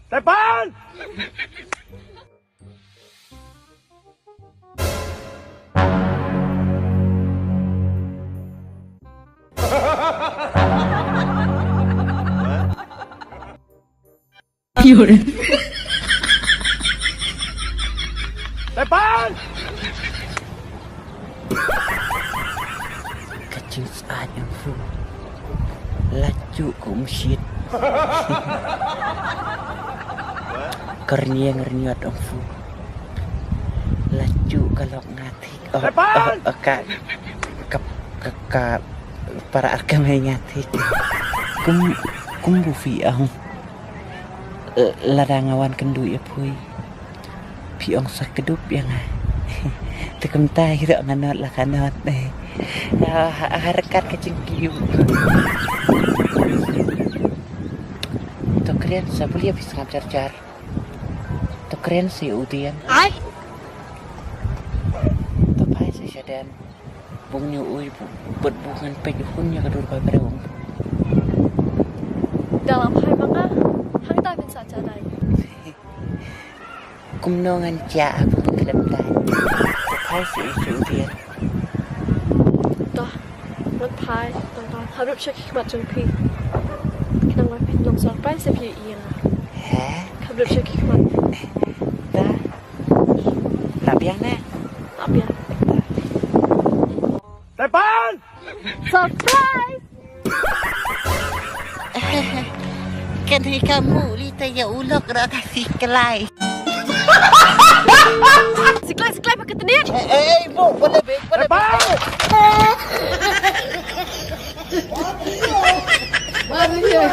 Depan! Yun. Depan! Kecil saat yang full. Laju ke masjid. Kernia ang full. Laju kalau ngatik. Ka para arkamay ngatik. Kumbufi ang larangawan kendu ya puy. Piong sa kedup yang tekem tayo nganot lah kanot harakat kecing kiu. To keren sa boleh habis ngajar-jar. To keren si udian. Ay! To pai sa dan bung nyu uy bukan pejukun ya kedur pai berewong. Dalam hai maka hang taiเป็นสัจจะใด Kumnongan cia aku kelem tai. To pai si udian. ตัวรถท้ายตอนขับรถเช็คมาจนพีนั่งรถพิลงสอนไปเสียพีเอียง Hah? ขับรถเช็คมา Ta. Lap yang na. ตับยัง Depan! เซอร์ไพรส์ Kan kamu lita ya ulok rata si kelai. สิใกล้พักกันเนี่ย Bu, boleh be, boleh be. Depan! Mana dia?